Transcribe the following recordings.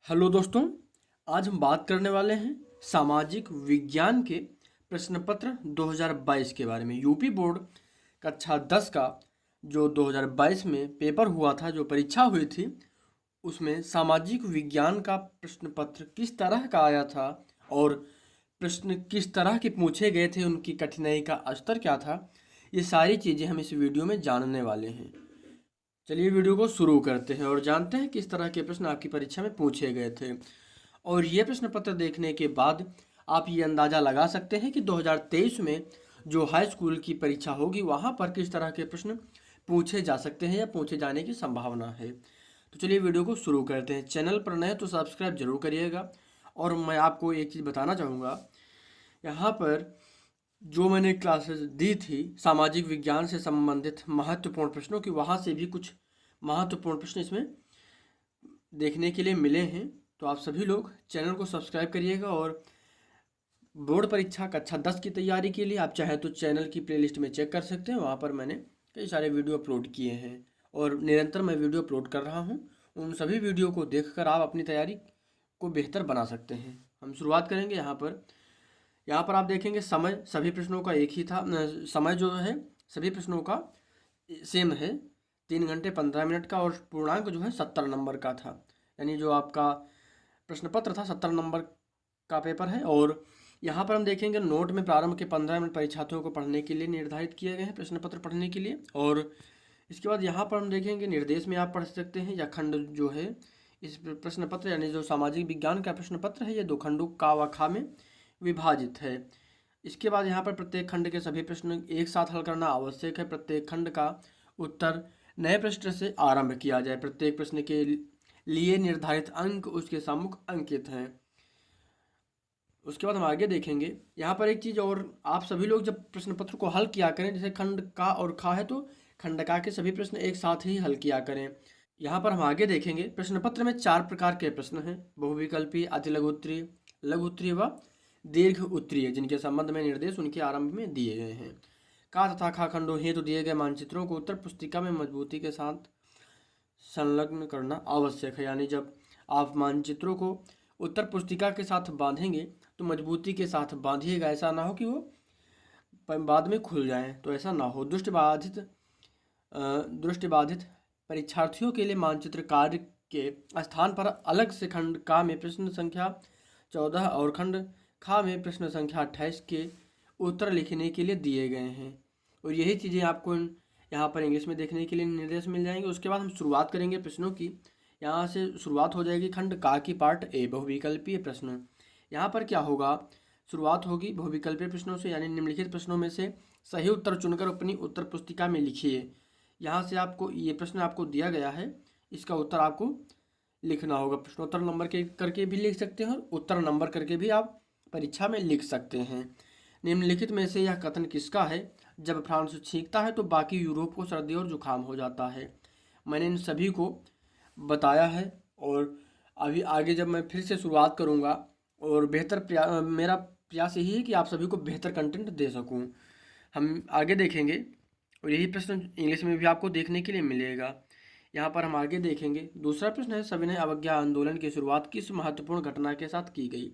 Hello दोस्तों। आज हम बात करने वाले हैं सामाजिक विज्ञान के प्रश्न पत्र 2022 के बारे में। यूपी बोर्ड कक्षा 10 का जो 2022 में पेपर हुआ था, जो परीक्षा हुई थी, उसमें सामाजिक विज्ञान का प्रश्न पत्र किस तरह का आया था और प्रश्न किस तरह के पूछे गए थे, उनकी कठिनाई का स्तर क्या था, ये सारी चीज़ें हम इस वीडियो में जानने वाले हैं। चलिए वीडियो को शुरू करते हैं और जानते हैं किस तरह के प्रश्न आपकी परीक्षा में पूछे गए थे। और ये प्रश्न पत्र देखने के बाद आप ये अंदाज़ा लगा सकते हैं कि 2023 में जो हाई स्कूल की परीक्षा होगी वहाँ पर किस तरह के प्रश्न पूछे जा सकते हैं या पूछे जाने की संभावना है। तो चलिए वीडियो को शुरू करते हैं। चैनल पर नए तो सब्सक्राइब जरूर करिएगा। और मैं आपको एक चीज़ बताना चाहूँगा, यहाँ पर जो मैंने क्लासेस दी थी सामाजिक विज्ञान से संबंधित महत्वपूर्ण प्रश्नों की, वहाँ से भी कुछ महत्वपूर्ण प्रश्न इसमें देखने के लिए मिले हैं। तो आप सभी लोग चैनल को सब्सक्राइब करिएगा। और बोर्ड परीक्षा कक्षा 10 की तैयारी के लिए आप चाहे तो चैनल की प्लेलिस्ट में चेक कर सकते हैं, वहाँ पर मैंने कई सारे वीडियो अपलोड किए हैं और निरंतर मैं वीडियो अपलोड कर रहा हूँ। उन सभी वीडियो को देखकर आप अपनी तैयारी को बेहतर बना सकते हैं। हम शुरुआत करेंगे। यहाँ पर आप देखेंगे समय सभी प्रश्नों का एक ही था। समय जो है सभी प्रश्नों का सेम है, 3 घंटे 15 मिनट का, और पूर्णांक जो है 70 नंबर का था। यानी जो आपका प्रश्न पत्र था 70 नंबर का पेपर है। और यहाँ पर हम देखेंगे नोट में प्रारंभ के 15 मिनट परीक्षार्थियों को पढ़ने के लिए निर्धारित किए गए हैं, प्रश्न पत्र पढ़ने के लिए। और इसके बाद यहाँ पर हम देखेंगे निर्देश में आप पढ़ सकते हैं, या खंड जो है इस प्रश्न पत्र, यानी जो सामाजिक विज्ञान का प्रश्न पत्र है, ये 2 खंडों का व खा में विभाजित है। इसके बाद यहाँ पर प्रत्येक खंड के सभी प्रश्न एक साथ हल करना आवश्यक है। प्रत्येक खंड का उत्तर नए प्रश्न से आरंभ किया जाए। प्रत्येक प्रश्न के लिए निर्धारित अंक उसके सम्मुख अंकित हैं। उसके बाद हम आगे देखेंगे। यहाँ पर एक चीज़ और, आप सभी लोग जब प्रश्न पत्र को हल किया करें, जैसे खंड का और खा है तो खंड का के सभी प्रश्न एक साथ ही हल किया करें। यहाँ पर हम आगे देखेंगे प्रश्न पत्र में 4 प्रकार के प्रश्न हैं: बहुविकल्पी, अति लघु उत्तरीय, लघु उत्तरीय व दीर्घ उत्तरीय, जिनके संबंध में निर्देश उनके आरंभ में दिए गए हैं। का तथा खा खंडों हेतु तो दिए गए मानचित्रों को उत्तर पुस्तिका में मजबूती के साथ संलग्न करना आवश्यक है। यानी जब आप मानचित्रों को उत्तर पुस्तिका के साथ बांधेंगे तो मजबूती के साथ बांधिएगा, ऐसा ना हो कि वो बाद में खुल जाएं, तो ऐसा ना हो। दृष्टिबाधित परीक्षार्थियों के लिए मानचित्र कार्य के स्थान पर अलग से खंड का में प्रश्न संख्या 14 और खंड खा में प्रश्न संख्या 28 के उत्तर लिखने के लिए दिए गए हैं। और यही चीज़ें आपको यहाँ पर इंग्लिश में देखने के लिए निर्देश मिल जाएंगे। उसके बाद हम शुरुआत करेंगे प्रश्नों की। यहाँ से शुरुआत हो जाएगी खंड का की पार्ट ए, बहुविकल्पीय प्रश्न। यहाँ पर क्या होगा, शुरुआत होगी बहुविकल्पीय प्रश्नों से, यानी निम्नलिखित प्रश्नों में से सही उत्तर चुनकर अपनी उत्तर पुस्तिका में लिखिए। यहाँ से आपको ये प्रश्न आपको दिया गया है, इसका उत्तर आपको लिखना होगा। प्रश्नोत्तर नंबर के करके भी लिख सकते हैं और उत्तर नंबर करके भी आप परीक्षा में लिख सकते हैं। निम्नलिखित में से यह कथन किसका है? जब फ्रांस छींकता है तो बाकी यूरोप को सर्दी और जुकाम हो जाता है। मैंने इन सभी को बताया है। और अभी आगे जब मैं फिर से शुरुआत करूँगा, और मेरा प्रयास यही है कि आप सभी को बेहतर कंटेंट दे सकूँ। हम आगे देखेंगे और यही प्रश्न इंग्लिश में भी आपको देखने के लिए मिलेगा। यहाँ पर हम आगे देखेंगे। दूसरा प्रश्न है, सविनय अवज्ञा आंदोलन की शुरुआत किस महत्वपूर्ण घटना के साथ की गई?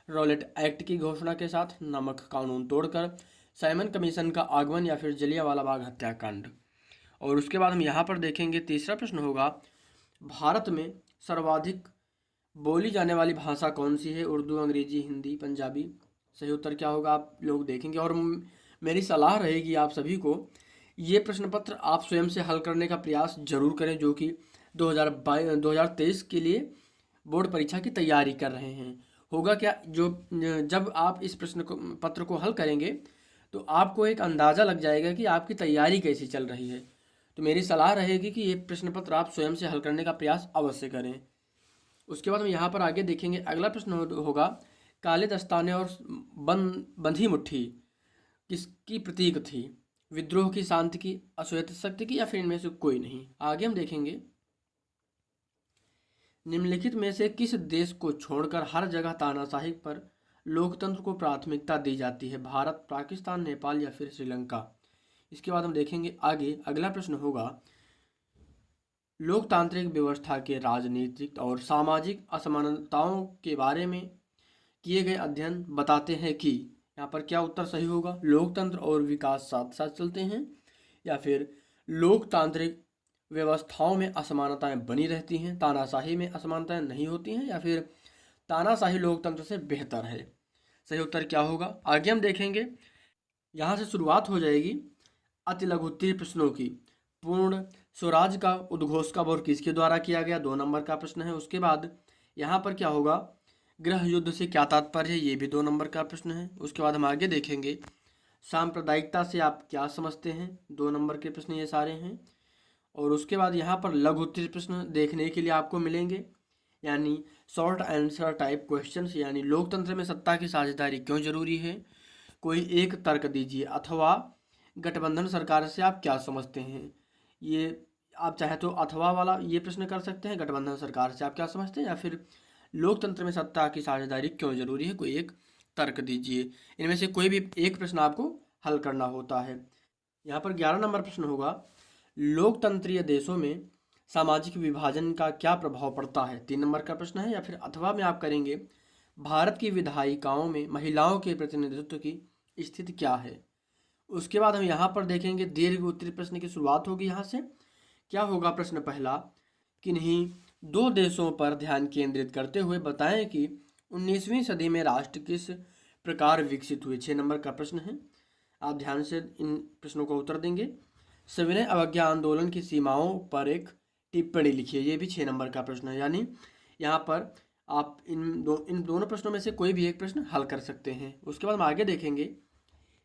रॉलेट एक्ट की घोषणा के साथ, नमक कानून तोड़कर, साइमन कमीशन का आगमन, या फिर जलियांवाला बाग हत्याकांड। और उसके बाद हम यहाँ पर देखेंगे तीसरा प्रश्न होगा, भारत में सर्वाधिक बोली जाने वाली भाषा कौन सी है? उर्दू, अंग्रेजी, हिंदी, पंजाबी। सही उत्तर क्या होगा आप लोग देखेंगे। और मेरी सलाह रहेगी आप सभी को, ये प्रश्न पत्र आप स्वयं से हल करने का प्रयास जरूर करें, जो कि 2023 के लिए बोर्ड परीक्षा की तैयारी कर रहे हैं। होगा क्या, जब आप इस पत्र को हल करेंगे तो आपको एक अंदाज़ा लग जाएगा कि आपकी तैयारी कैसी चल रही है। तो मेरी सलाह रहेगी कि ये प्रश्न पत्र आप स्वयं से हल करने का प्रयास अवश्य करें। उसके बाद हम यहाँ पर आगे देखेंगे। अगला प्रश्न होगा, काले दस्ताने और बंधी मुट्ठी किसकी प्रतीक थी? विद्रोह की, शांति की, अश्वेत शक्ति की, या फिर इनमें से कोई नहीं? आगे हम देखेंगे। निम्नलिखित में से किस देश को छोड़कर हर जगह तानाशाही पर लोकतंत्र को प्राथमिकता दी जाती है? भारत, पाकिस्तान, नेपाल, या फिर श्रीलंका? इसके बाद हम देखेंगे आगे। अगला प्रश्न होगा, लोकतांत्रिक व्यवस्था के राजनीतिक और सामाजिक असमानताओं के बारे में किए गए अध्ययन बताते हैं कि, यहाँ पर क्या उत्तर सही होगा, लोकतंत्र और विकास साथ साथ चलते हैं, या फिर लोकतांत्रिक व्यवस्थाओं में असमानताएं बनी रहती हैं, तानाशाही में असमानताएं नहीं होती हैं, या फिर तानाशाही लोकतंत्र से बेहतर है। सही उत्तर क्या होगा आगे हम देखेंगे। यहाँ से शुरुआत हो जाएगी अति लघु उत्तरीय प्रश्नों की। पूर्ण स्वराज का उद्घोष कब और किसके द्वारा किया गया, 2 नंबर का प्रश्न है। उसके बाद यहाँ पर क्या होगा, गृह युद्ध से क्या तात्पर्य है, ये भी 2 नंबर का प्रश्न है। उसके बाद हम आगे देखेंगे सांप्रदायिकता से आप क्या समझते हैं, 2 नंबर के प्रश्न ये सारे हैं। और उसके बाद यहाँ पर लघु उत्तरीय प्रश्न देखने के लिए आपको मिलेंगे, यानी शॉर्ट आंसर टाइप क्वेश्चंस, यानी लोकतंत्र में सत्ता की साझेदारी क्यों जरूरी है, कोई एक तर्क दीजिए, अथवा गठबंधन सरकार से आप क्या समझते हैं। ये आप चाहे तो अथवा वाला ये प्रश्न कर सकते हैं, गठबंधन सरकार से आप क्या समझते हैं, या फिर लोकतंत्र में सत्ता की साझेदारी क्यों जरूरी है, कोई एक तर्क दीजिए। इनमें से कोई भी एक प्रश्न आपको हल करना होता है। यहाँ पर 11 नंबर प्रश्न होगा, लोकतंत्रीय देशों में सामाजिक विभाजन का क्या प्रभाव पड़ता है, 3 नंबर का प्रश्न है। या फिर अथवा में आप करेंगे भारत की विधायिकाओं में महिलाओं के प्रतिनिधित्व की स्थिति क्या है। उसके बाद हम यहाँ पर देखेंगे दीर्घ उत्तरीय प्रश्न की शुरुआत होगी। यहाँ से क्या होगा, प्रश्न पहला, किन्हीं 2 देशों पर ध्यान केंद्रित करते हुए बताएं कि 19वीं सदी में राष्ट्र किस प्रकार विकसित हुए, 6 नंबर का प्रश्न है। आप ध्यान से इन प्रश्नों का उत्तर देंगे। सविनय अवज्ञा आंदोलन की सीमाओं पर एक टिप्पणी लिखिए, ये भी 6 नंबर का प्रश्न है। यानी यहाँ पर आप इन दोनों प्रश्नों में से कोई भी एक प्रश्न हल कर सकते हैं। उसके बाद हम आगे देखेंगे,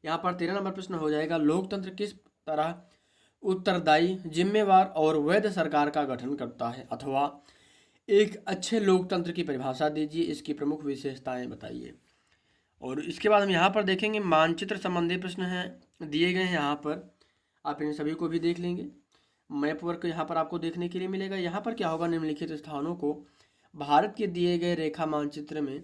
यहाँ पर 13 नंबर प्रश्न हो जाएगा, लोकतंत्र किस तरह उत्तरदायी, जिम्मेवार और वैध सरकार का गठन करता है, अथवा एक अच्छे लोकतंत्र की परिभाषा दीजिए, इसकी प्रमुख विशेषताएं बताइए। और इसके बाद हम यहाँ पर देखेंगे मानचित्र संबंधी प्रश्न हैं दिए गए हैं, यहाँ पर आप इन सभी को भी देख लेंगे। मैप वर्क यहाँ पर आपको देखने के लिए मिलेगा। यहाँ पर क्या होगा, निम्नलिखित स्थानों को भारत के दिए गए रेखा मानचित्र में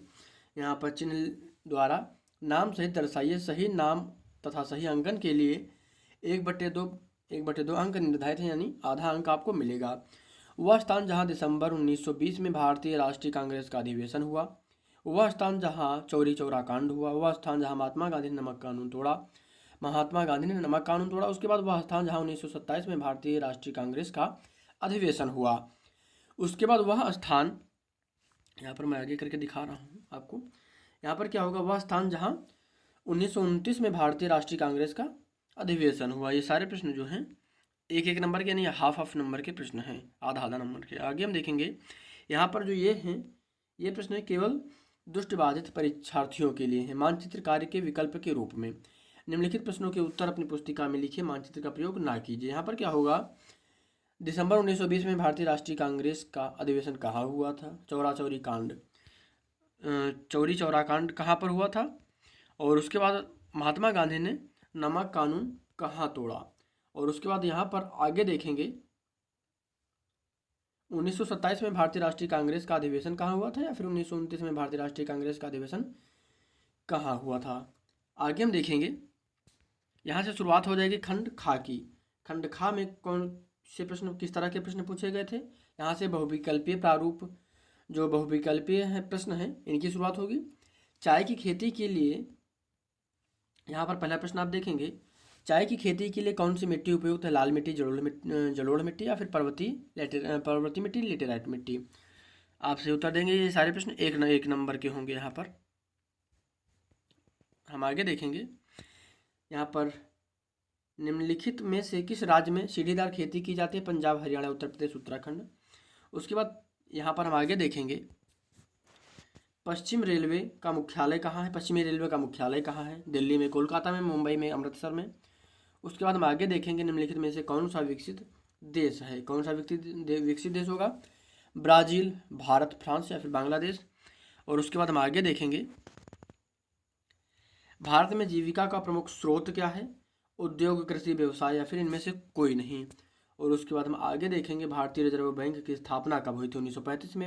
यहाँ पर चिन्ह द्वारा नाम सहित दर्शाइए। सही नाम तथा सही अंकन के लिए 1/2 अंक निर्धारित है, यानी आधा अंक आपको मिलेगा। वह स्थान जहाँ दिसंबर 1920 में भारतीय राष्ट्रीय कांग्रेस का अधिवेशन हुआ, वह स्थान जहाँ चौरी चौरा कांड हुआ, वह स्थान जहाँ महात्मा गांधी ने नमक कानून तोड़ा, उसके बाद वह स्थान जहाँ 1927 में भारतीय राष्ट्रीय कांग्रेस का अधिवेशन हुआ। उसके बाद वह स्थान, यहाँ पर मैं आगे करके दिखा रहा हूँ आपको, यहाँ पर क्या होगा, वह स्थान जहाँ 1929 में भारतीय राष्ट्रीय कांग्रेस का अधिवेशन हुआ। ये सारे प्रश्न जो हैं 1-1 नंबर के, यानी हाफ नंबर के प्रश्न हैं, आधा नंबर के। आगे हम देखेंगे यहाँ पर जो ये हैं, ये प्रश्न केवल दुष्टबाधित परीक्षार्थियों के लिए हैं। मानचित्र कार्य के विकल्प के रूप में निम्नलिखित प्रश्नों के उत्तर अपनी पुस्तिका में लिखिए, मानचित्र का प्रयोग ना कीजिए। यहाँ पर क्या होगा, दिसंबर 1920 में भारतीय राष्ट्रीय कांग्रेस का अधिवेशन कहाँ हुआ था, चौरी चौरा कांड कहाँ पर हुआ था। और उसके बाद महात्मा गांधी ने नमक कानून कहाँ तोड़ा। और उसके बाद यहाँ पर आगे देखेंगे 1927 में भारतीय राष्ट्रीय कांग्रेस का अधिवेशन कहाँ हुआ था, या फिर 1929 में भारतीय राष्ट्रीय कांग्रेस का अधिवेशन कहाँ हुआ था। आगे हम देखेंगे, यहाँ से शुरुआत हो जाएगी खंड खा की। खंड खा में कौन से प्रश्न, किस तरह के प्रश्न पूछे गए थे। यहाँ से बहुविकल्पीय प्रारूप, जो बहुविकल्पीय है प्रश्न है, इनकी शुरुआत होगी। चाय की खेती के लिए, यहाँ पर पहला प्रश्न आप देखेंगे, चाय की खेती के लिए कौन सी मिट्टी उपयुक्त है, लाल मिट्टी, जलोढ़ मिट्टी, या फिर पर्वतीय मिट्टी, लेटेराइट मिट्टी। आपसे उत्तर देंगे। ये सारे प्रश्न 1 नंबर के होंगे। यहाँ पर हम आगे देखेंगे, यहाँ पर निम्नलिखित में से किस राज्य में सीढ़ीदार खेती की जाती है, पंजाब, हरियाणा, उत्तर प्रदेश, उत्तराखंड। उसके बाद यहाँ पर हम आगे देखेंगे पश्चिमी रेलवे का मुख्यालय कहाँ है, दिल्ली में, कोलकाता में, मुंबई में, अमृतसर में। उसके बाद हम आगे देखेंगे निम्नलिखित में से कौन सा विकसित देश है, कौन सा विकसित देश होगा, ब्राज़ील, भारत, फ्रांस, या फिर बांग्लादेश। और उसके बाद हम आगे देखेंगे भारत में जीविका का प्रमुख स्रोत क्या है, उद्योग, कृषि, व्यवसाय, या फिर इनमें से कोई नहीं। और उसके बाद हम आगे देखेंगे भारतीय रिजर्व बैंक की स्थापना कब हुई थी, 1935 में,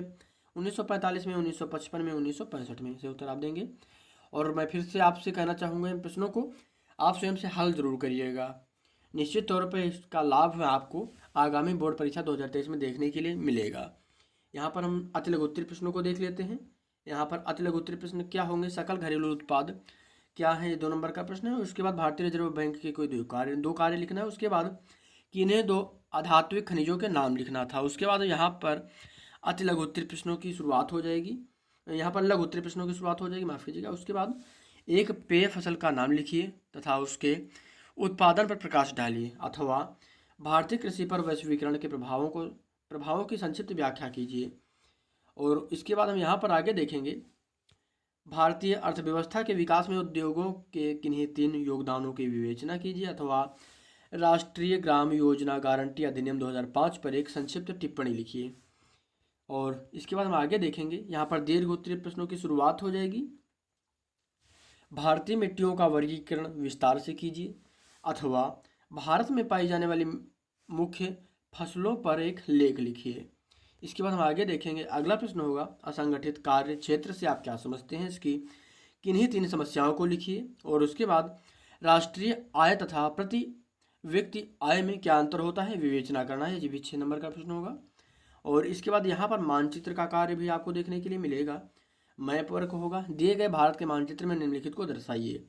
1945 में, 1955 में, 1965 में। से उत्तर आप देंगे। और मैं फिर से आपसे कहना चाहूँगा, इन प्रश्नों को आप स्वयं से हल जरूर करिएगा। निश्चित तौर पर इसका लाभ मैं आपको आगामी बोर्ड परीक्षा 2023 में देखने के लिए मिलेगा। यहाँ पर हम अति लघु उत्तरीय प्रश्नों को देख लेते हैं। यहाँ पर अति लघु उत्तरीय प्रश्न क्या होंगे, सकल घरेलू उत्पाद क्या है, ये 2 नंबर का प्रश्न है। उसके बाद भारतीय रिजर्व बैंक के कोई दो कार्य लिखना है। उसके बाद किन्हें 2 अधात्विक खनिजों के नाम लिखना था। उसके बाद यहाँ पर अति लघु उत्तरीय प्रश्नों की शुरुआत हो जाएगी, यहाँ पर लघु उत्तरीय प्रश्नों की शुरुआत हो जाएगी, माफ कीजिएगा। उसके बाद एक पेय फसल का नाम लिखिए तथा उसके उत्पादन पर प्रकाश डालिए, अथवा भारतीय कृषि पर वैश्वीकरण के प्रभावों की संक्षिप्त व्याख्या कीजिए। और इसके बाद हम यहाँ पर आगे देखेंगे, भारतीय अर्थव्यवस्था के विकास में उद्योगों के किन्हीं 3 योगदानों की विवेचना कीजिए, अथवा राष्ट्रीय ग्राम योजना गारंटी अधिनियम 2005 पर एक संक्षिप्त टिप्पणी लिखिए। और इसके बाद हम आगे देखेंगे, यहाँ पर दीर्घ उत्तरीय प्रश्नों की शुरुआत हो जाएगी। भारतीय मिट्टियों का वर्गीकरण विस्तार से कीजिए, अथवा भारत में पाई जाने वाली मुख्य फसलों पर एक लेख लिखिए। इसके बाद हम आगे देखेंगे, अगला प्रश्न होगा, असंगठित कार्य क्षेत्र से आप क्या समझते हैं, इसकी किन्हीं 3 समस्याओं को लिखिए। और उसके बाद राष्ट्रीय आय तथा प्रति व्यक्ति आय में क्या अंतर होता है, विवेचना करना है। ये भी 6 नंबर का प्रश्न होगा। और इसके बाद यहाँ पर मानचित्र का कार्य भी आपको देखने के लिए मिलेगा। मैप वर्क होगा, दिए गए भारत के मानचित्र में निम्नलिखित को दर्शाइए।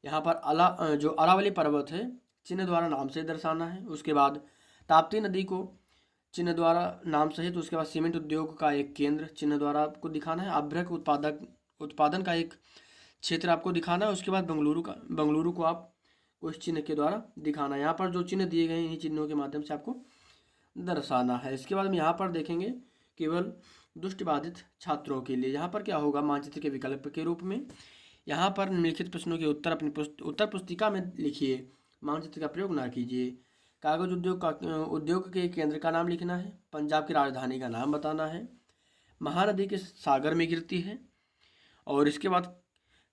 यहाँ पर जो अरावली पर्वत है चिन्ह द्वारा नाम से दर्शाना है। उसके बाद ताप्ती नदी को चिन्ह द्वारा नाम सहित, उसके बाद सीमेंट उद्योग का एक केंद्र चिन्ह द्वारा आपको दिखाना है। अभ्रक उत्पादन का एक क्षेत्र आपको दिखाना है। उसके बाद बंगलुरु को आप उस चिन्ह के द्वारा दिखाना है। यहाँ पर जो चिन्ह दिए गए हैं इन्हीं चिन्हों के माध्यम से आपको दर्शाना है। इसके बाद हम यहाँ पर देखेंगे केवल दृष्टिबाधित छात्रों के लिए, यहाँ पर क्या होगा, मानचित्र के विकल्प के रूप में यहाँ पर निम्नलिखित प्रश्नों के उत्तर अपनी उत्तर पुस्तिका में लिखिए, मानचित्र का प्रयोग ना कीजिए। कागज उद्योग के केंद्र का नाम लिखना है। पंजाब की राजधानी का नाम बताना है। महानदी किस सागर में गिरती है। और इसके बाद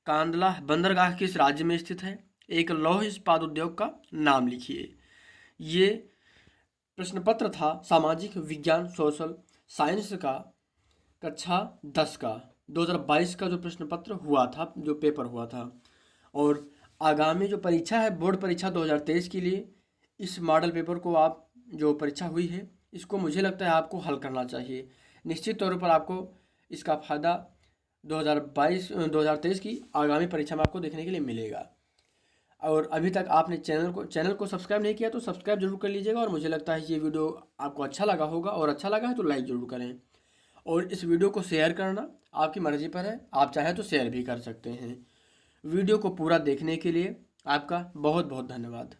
कांदला बंदरगाह किस राज्य में स्थित है। एक लौह इस्पात उद्योग का नाम लिखिए। ये प्रश्न पत्र था सामाजिक विज्ञान सोशल साइंस का कक्षा 10 का 2022 का जो प्रश्न पत्र हुआ था, जो पेपर हुआ था। और आगामी जो परीक्षा है बोर्ड परीक्षा 2023 के लिए, इस मॉडल पेपर को आप जो परीक्षा हुई है इसको मुझे लगता है आपको हल करना चाहिए। निश्चित तौर पर आपको इसका फ़ायदा 2023 की आगामी परीक्षा में आपको देखने के लिए मिलेगा। और अभी तक आपने चैनल को सब्सक्राइब नहीं किया तो सब्सक्राइब जरूर कर लीजिएगा। और मुझे लगता है ये वीडियो आपको अच्छा लगा होगा, और अच्छा लगा है तो लाइक ज़रूर करें। और इस वीडियो को शेयर करना आपकी मर्ज़ी पर है, आप चाहें तो शेयर भी कर सकते हैं। वीडियो को पूरा देखने के लिए आपका बहुत बहुत धन्यवाद।